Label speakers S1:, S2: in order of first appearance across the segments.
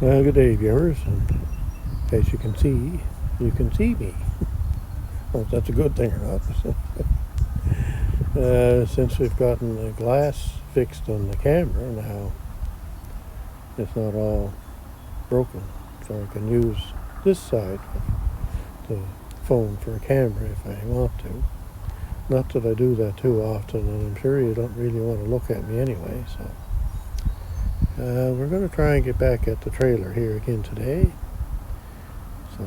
S1: Well, good day, viewers, and as you can see me. Well, if that's a good thing or not. Since we've gotten the glass fixed on the camera now, it's not all broken, so I can use this side of the phone for a camera if I want to. Not that I do that too often, and I'm sure you don't really want to look at me anyway, so we're going to try and get back at the trailer here again today. So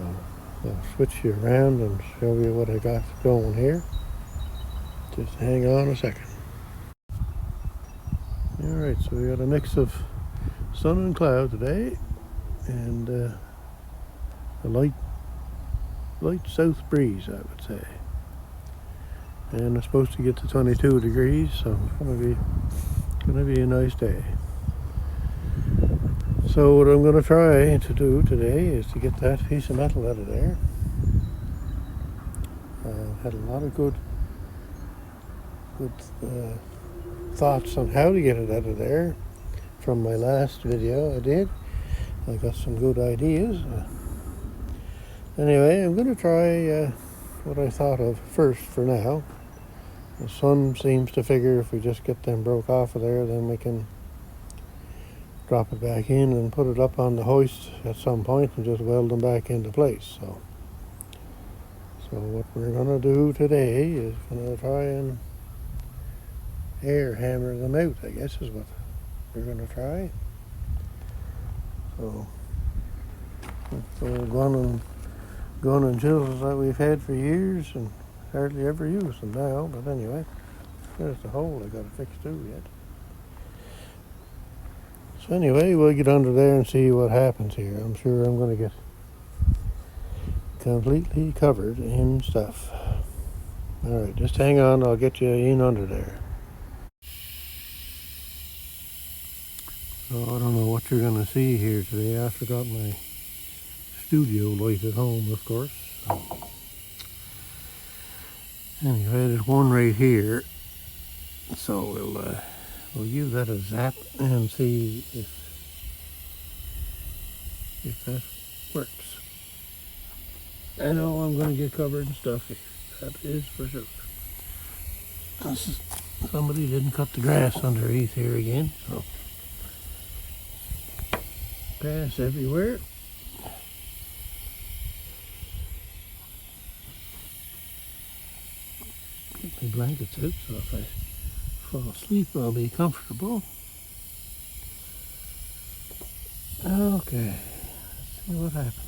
S1: I'll switch you around and show you what I got going here. Just hang on a second. Alright, so we got a mix of sun and cloud today, and a light south breeze, I would say. And it's supposed to get to 22 degrees, so it's gonna be a nice day. So what I'm going to try to do today is to get that piece of metal out of there. I've had a lot of good thoughts on how to get it out of there from my last video I did. I got some good ideas. Anyway, I'm going to try what I thought of first for now. The sun seems to figure if we just get them broke off of there, then we can drop it back in and put it up on the hoist at some point and just weld them back into place. So what we're going to do today is going to try and air hammer them out, I guess is what we're going to try. So the old gun and chisels that we've had for years and hardly ever use them now, but anyway, there's the hole I got to fix too yet. So anyway, we'll get under there and see what happens here. I'm sure I'm going to get completely covered in stuff. Alright, just hang on, I'll get you in under there. So I don't know what you're going to see here today. I forgot my studio light at home, of course. So anyway, there's one right here. So we'll give that a zap and see if that works. I know I'm going to get covered in stuff here. That is for sure. Somebody didn't cut the grass underneath here again, so grass everywhere. Get my blankets out so if I fall asleep I'll be comfortable. Okay, let's see what happens here.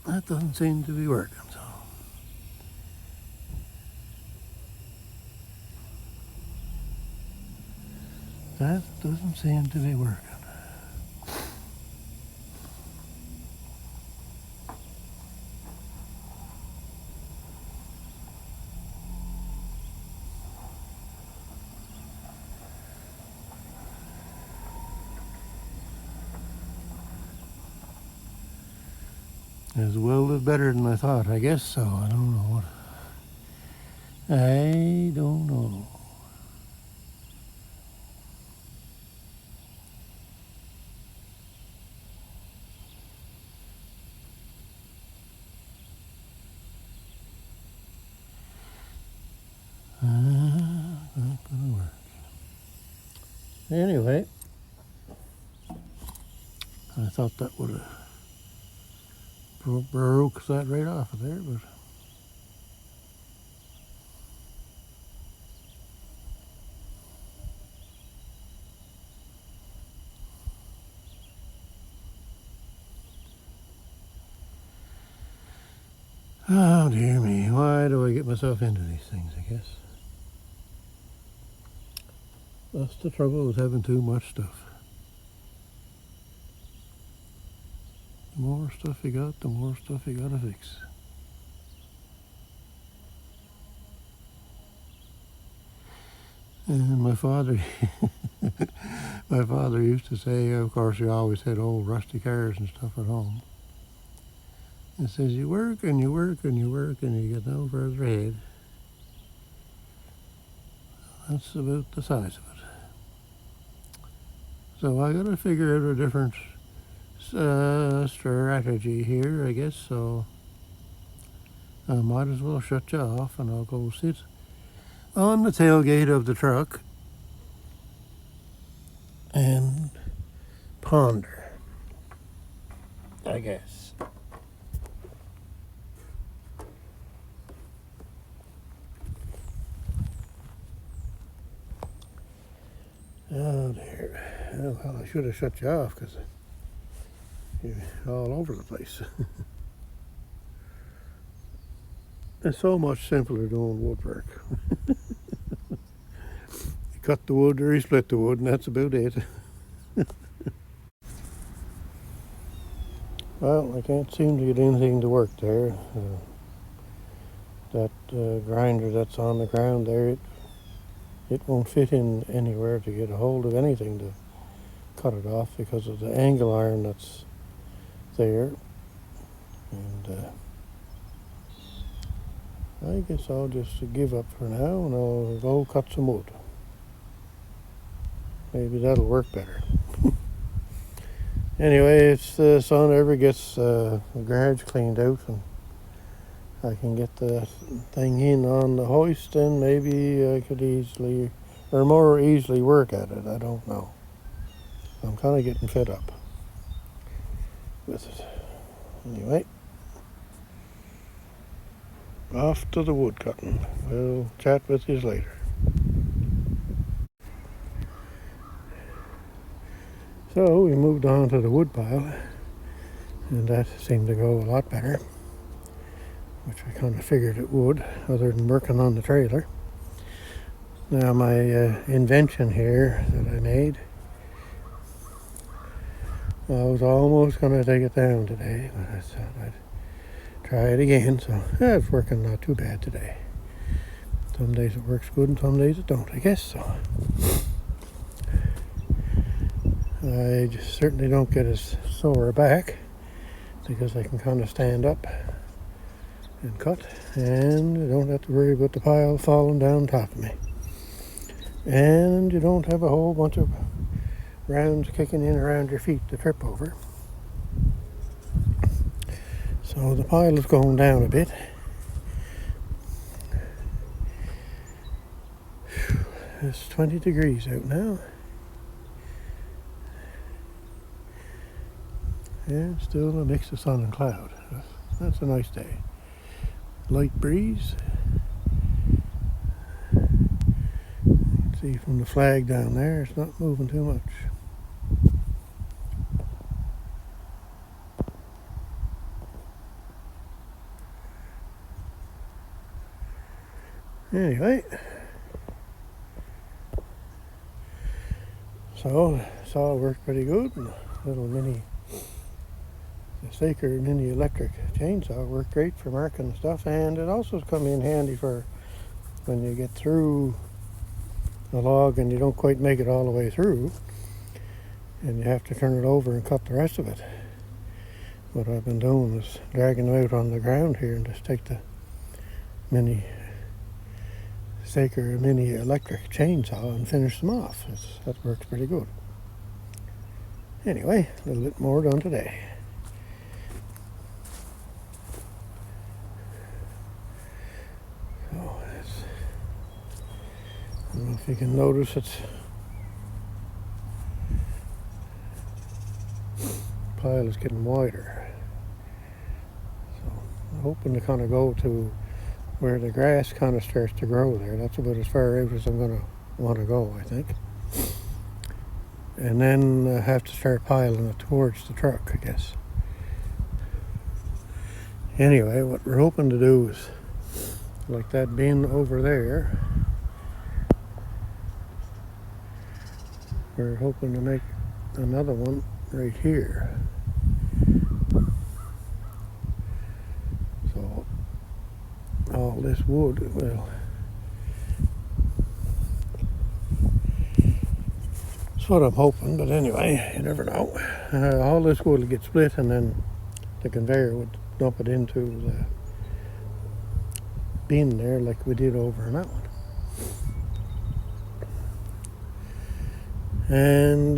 S1: That doesn't seem to be working, so. That doesn't seem to be working. It's welded better than I thought, I guess so. I don't know what. I don't know. Not gonna work. Anyway, I thought that would have broke that right off of there, but oh dear me, why do I get myself into these things, I guess. That's the trouble with having too much stuff. The more stuff you got, the more stuff you gotta fix. And my father, my father used to say, of course, he always had old rusty cars and stuff at home. He says, you work and you work and you work and you get no further ahead. That's about the size of it. So I gotta figure out a different strategy here, I guess. So I might as well shut you off and I'll go sit on the tailgate of the truck and ponder, I guess. Oh dear. Oh, well, I should have shut you off because you're all over the place. It's so much simpler doing woodwork. You cut the wood or you split the wood and that's about it. Well, I can't seem to get anything to work there. That grinder that's on the ground there, it won't fit in anywhere to get a hold of anything to cut it off because of the angle iron that's there. And I guess I'll just give up for now and I'll go cut some wood. Maybe that'll work better. Anyway, if the sun ever gets the garage cleaned out and I can get the thing in on the hoist, then maybe I could easily, or more easily work at it. I don't know. I'm kind of getting fed up with it. Anyway, off to the wood cutting. We'll chat with you later. So we moved on to the wood pile, and that seemed to go a lot better, which I kind of figured it would, other than working on the trailer. Now my invention here that I made, I was almost going to take it down today, but I thought I'd try it again, so it's working not too bad today. Some days it works good and some days it don't, I guess so. I just certainly don't get as sore back because I can kind of stand up and cut, and you don't have to worry about the pile falling down top of me. And you don't have a whole bunch of rounds kicking in around your feet to trip over. So the pile is going down a bit. It's 20 degrees out now. And still a mix of sun and cloud. That's a nice day. Light breeze. You can see from the flag down there, it's not moving too much. Anyway, so saw it worked pretty good. And little mini, the Saker mini electric chainsaw worked great for marking stuff, and it also come in handy for when you get through a log and you don't quite make it all the way through, and you have to turn it over and cut the rest of it. What I've been doing is dragging them out on the ground here and just take the mini Saker mini electric chainsaw and finish them off. That works pretty good. Anyway, a little bit more done today. So I don't know if you can notice it's pile is getting wider. So I'm hoping to kind of go to where the grass kind of starts to grow there. That's about as far out as I'm going to want to go, I think. And then I have to start piling it towards the truck, I guess. Anyway, what we're hoping to do is, like that bin over there, we're hoping to make another one right here. So all this wood will, that's what I'm hoping, but anyway, you never know. All this wood will get split, and then the conveyor would dump it into the bin there like we did over on that one. And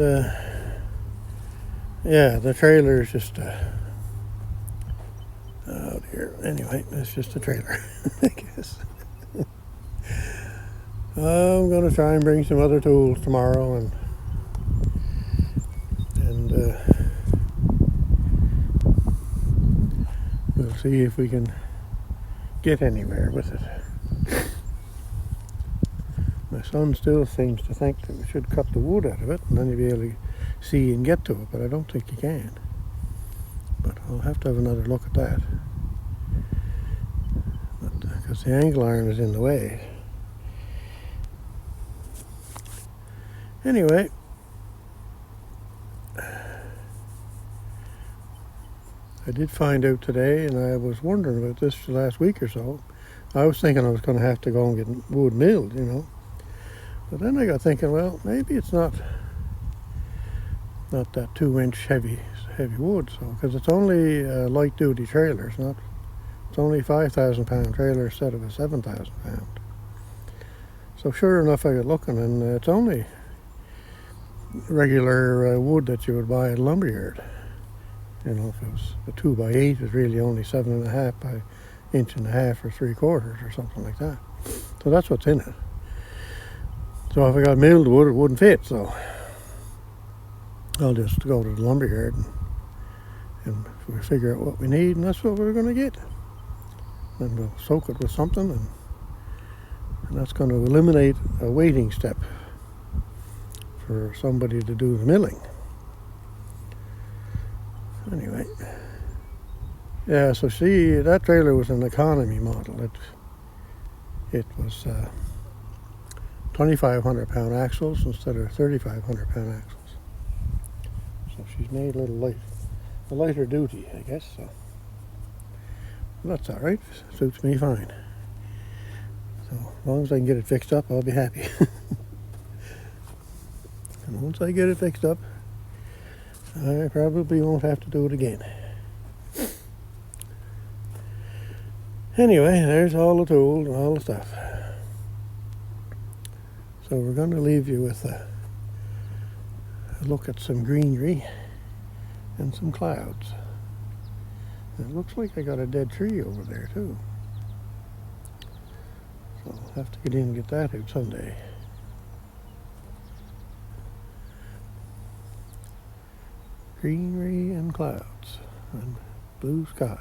S1: yeah, the trailer is just oh dear. Anyway, it's just a trailer, I guess. I'm gonna try and bring some other tools tomorrow, and we'll see if we can get anywhere with it. My son still seems to think that we should cut the wood out of it, and then you'll be able to see and get to it, but I don't think you can. But I'll have to have another look at that. Because the angle iron is in the way. Anyway, I did find out today, and I was wondering about this the last week or so. I was thinking I was going to have to go and get wood milled, you know. But then I got thinking, well, maybe it's not that 2-inch heavy wood, so because it's only a light duty trailer. It's only 5,000 pound trailer instead of a 7,000 pound. So sure enough, I got looking, and it's only regular wood that you would buy at a lumberyard. You know, if it was a 2x8, it's really only 7.5 by 1.5 or 3/4 or something like that. So that's what's in it. So if I got milled wood, it wouldn't fit. So I'll just go to the lumberyard and we figure out what we need, and that's what we're going to get. Then we'll soak it with something, and that's going to eliminate a waiting step for somebody to do the milling. Anyway, yeah, so see, that trailer was an economy model. It was 2,500 pound axles instead of 3,500 pound axles. So she's made a lighter duty, I guess. So that's all right. Suits me fine. So as long as I can get it fixed up, I'll be happy. And once I get it fixed up, I probably won't have to do it again. Anyway, there's all the tools and all the stuff. So we're going to leave you with a look at some greenery and some clouds. And it looks like I got a dead tree over there too. So I'll have to get in and get that out someday. Greenery and clouds and blue sky.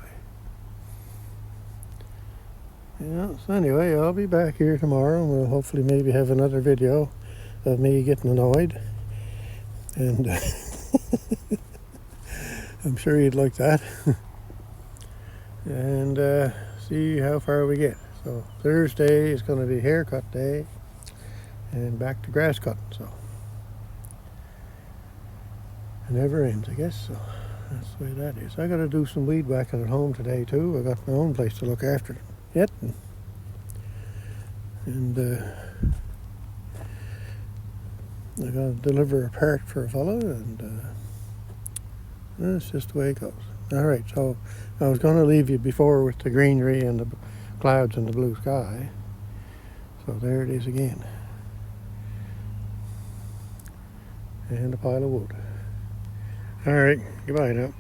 S1: Yeah, so anyway, I'll be back here tomorrow, and we'll hopefully maybe have another video of me getting annoyed. And I'm sure you'd like that. And see how far we get. So Thursday is going to be haircut day, and back to grass cutting. So it never ends, I guess. So that's the way that is. I got to do some weed whacking at home today too. I got my own place to look after yet, and I got to deliver a part for a fella, and that's just the way it goes. All right, so I was going to leave you before with the greenery and the clouds and the blue sky. So there it is again, and a pile of wood. All right, goodbye now.